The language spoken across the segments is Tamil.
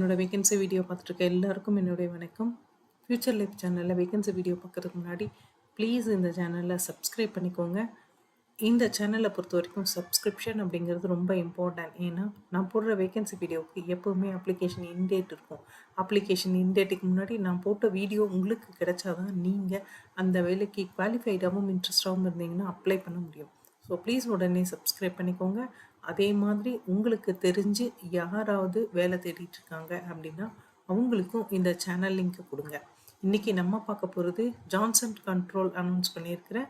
என்னோட வேகன்சி வீடியோ பார்த்துட்டு எல்லாருக்கும் என்னுடைய வணக்கம். ஃபியூச்சர் லைஃப் சேனலில் வேகன்சி வீடியோ பார்க்கறதுக்கு முன்னாடி ப்ளீஸ் இந்த சேனலில் சப்ஸ்கிரைப் பண்ணிக்கோங்க. இந்த சேனலை பொறுத்த வரைக்கும் சப்ஸ்கிரிப்ஷன் அப்படிங்கிறது ரொம்ப இம்பார்ட்டன்ட். ஏன்னா நான் போடுற வேகன்சி வீடியோவுக்கு எப்போவுமே அப்ளிகேஷன் இன்டேட் இருக்கும். அப்ளிகேஷன் இன்டேட்டுக்கு முன்னாடி நான் போட்ட வீடியோ உங்களுக்கு கிடைச்சாதான் நீங்கள் அந்த வேலைக்கு குவாலிஃபைடாகவும் இன்ட்ரெஸ்டாகவும் இருந்தீங்கன்னா அப்ளை பண்ண முடியும். ஸோ ப்ளீஸ் உடனே சப்ஸ்கிரைப் பண்ணிக்கோங்க. அதே மாதிரி உங்களுக்கு தெரிஞ்சு யாராவது வேலை தேடிட்டு இருக்காங்க அப்படின்னா அவங்களுக்கும் இந்த சேனல் லிங்க்கை கொடுங்க. இன்றைக்கி நம்ம பார்க்க போகிறது ஜான்சன் கண்ட்ரோல் அனௌன்ஸ் பண்ணியிருக்கிற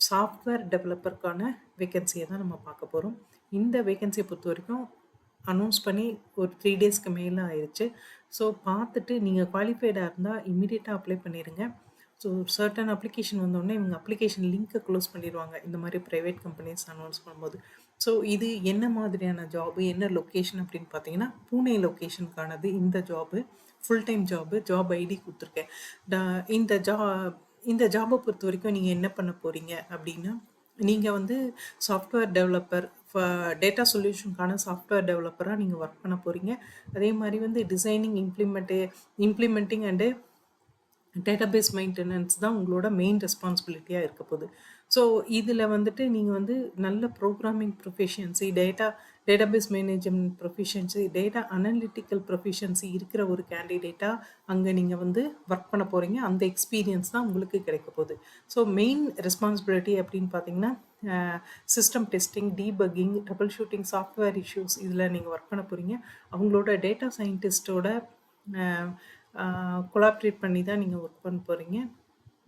சாஃப்ட்வேர் டெவலப்பருக்கான வேகன்சியை தான் நம்ம பார்க்க போகிறோம். இந்த வேகன்சியை பொறுத்த வரைக்கும் அனௌன்ஸ் பண்ணி ஒரு 3 டேஸ்க்கு மேலே ஆயிடுச்சு. ஸோ பார்த்துட்டு நீங்கள் குவாலிஃபைடாக இருந்தால் இமீடியட்டாக அப்ளை பண்ணிடுங்க. ஸோ சர்டன் அப்ளிகேஷன் வந்தோடனே இவங்க அப்ளிகேஷன் லிங்க்கை க்ளோஸ் பண்ணிடுவாங்க இந்த மாதிரி ப்ரைவேட் கம்பெனிஸ் அனௌன்ஸ் பண்ணும்போது. ஸோ இது என்ன மாதிரியான ஜாபு, என்ன லொக்கேஷன் அப்படின்னு பார்த்தீங்கன்னா பூனே லொக்கேஷனுக்கானது இந்த job. Full time job. Job ID கொடுத்துருக்கேன். இந்த ஜாபை பொறுத்த வரைக்கும் நீங்கள் என்ன பண்ண போகிறீங்க அப்படின்னா, நீங்கள் வந்து சாஃப்ட்வேர் டெவலப்பர், டேட்டா சொல்யூஷனுக்கான சாஃப்ட்வேர் டெவலப்பராக நீங்கள் ஒர்க் பண்ண போகிறீங்க. அதே மாதிரி வந்து designing, implementing and database maintenance தான் உங்களோட மெயின் ரெஸ்பான்சிபிலிட்டியாக இருக்க போகுது. ஸோ இதில் வந்துட்டு நீங்கள் வந்து நல்ல programming proficiency, database management proficiency, data analytical proficiency இருக்கிற ஒரு கேண்டிடேட்டாக அங்கே நீங்கள் வந்து ஒர்க் பண்ண போகிறீங்க. அந்த எக்ஸ்பீரியன்ஸ் தான் உங்களுக்கு கிடைக்க போகுது. ஸோ மெயின் ரெஸ்பான்சிபிலிட்டி அப்படின்னு பார்த்தீங்கன்னா system testing, debugging, trouble shooting, software issues இதில் நீங்கள் ஒர்க் பண்ண போகிறீங்க. அவங்களோட டேட்டா சயின்டிஸ்ட்டோட கொலாபரேட் பண்ணி தான் நீங்கள் ஒர்க் பண்ண போகிறீங்க.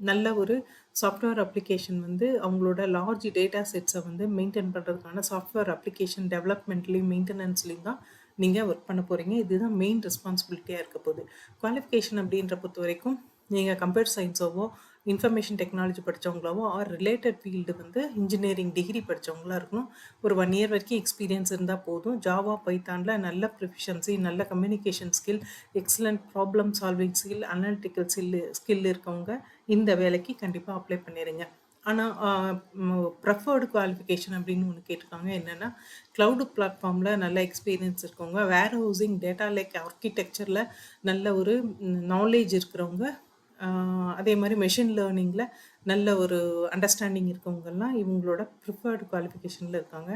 நல்ல ஒரு சாஃப்ட்வேர் அப்ளிகேஷன் வந்து அவங்களோட லார்ஜ் டேட்டா செட்ஸை வந்து மெயின்டைன் பண்ணுறதுக்கான சாஃப்ட்வேர் அப்ளிகேஷன் டெவலப்மெண்ட்லேயும் மெயின்டெனன்ஸ்லேயும் தான் நீங்கள் ஒர்க் பண்ண போகிறீங்க. இதுதான் மெயின் ரெஸ்பான்சிபிலிட்டியாக இருக்க போகுது. குவாலிஃபிகேஷன் அப்படின்ற பொறுத்த வரைக்கும் நீங்கள் கம்ப்யூட்டர் சயின்ஸோவோ, இன்ஃபர்மேஷன் டெக்னாலஜி படித்தவங்களாவோ ஆர் ரிலேட்டட் ஃபீல்டு வந்து இன்ஜினியரிங் டிகிரி படித்தவங்களா இருக்கணும். ஒரு 1 இயர் வரைக்கும் எக்ஸ்பீரியன்ஸ் இருந்தால் போதும். ஜாவா, பைத்தானில் நல்ல ப்ரொஃபிஷியன்சி, நல்ல communication skill, excellent problem solving skill, analytical skill இருக்கவங்க இந்த வேலைக்கு கண்டிப்பாக அப்ளை பண்ணிடுங்க. ஆனால் ப்ரெஃபர்டு குவாலிஃபிகேஷன் அப்படின்னு ஒன்று கேட்டிருக்காங்க. என்னென்னா க்ளவுடு பிளாட்ஃபார்மில் நல்ல எக்ஸ்பீரியன்ஸ் இருக்கவங்க, வேர் ஹவுசிங், டேட்டா லேக் ஆர்கிடெக்சரில் நல்ல ஒரு நாலேஜ் இருக்கிறவங்க, அதே மாதிரி மெஷின் லேர்னிங்கில் நல்ல ஒரு அண்டர்ஸ்டாண்டிங் இருக்கவங்கெல்லாம் இவங்களோட ப்ரிஃபர்டு குவாலிஃபிகேஷனில் இருக்காங்க.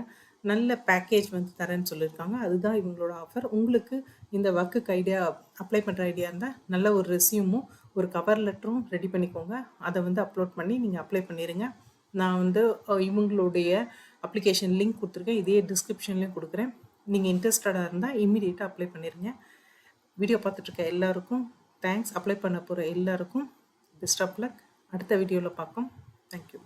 நல்ல பேக்கேஜ் வந்து தரேன்னு சொல்லியிருக்காங்க. அதுதான் இவங்களோட ஆஃபர். உங்களுக்கு இந்த ஒர்க்குக்கு அப்ளை பண்ணுற ஐடியா இருந்தால் நல்ல ஒரு ரெஸ்யூமும் ஒரு கவர் லெட்டரும் ரெடி பண்ணிக்கோங்க. அதை வந்து அப்லோட் பண்ணி நீங்கள் அப்ளை பண்ணிடுங்க. நான் வந்து இவங்களுடைய அப்ளிகேஷன் லிங்க் கொடுத்துருக்கேன். இதே டிஸ்கிரிப்ஷன்லேயும் கொடுக்குறேன். நீங்கள் இன்ட்ரெஸ்டடாக இருந்தால் இம்மீடியட்டாக அப்ளை பண்ணிடுங்க. வீடியோ பார்த்துட்ருக்க எல்லாருக்கும் தேங்க்ஸ். அப்ளை பண்ண போகிற எல்லாருக்கும் பெஸ்ட் ஆஃப் லக். அடுத்த வீடியோவில் பார்ப்போம். தேங்க்யூ.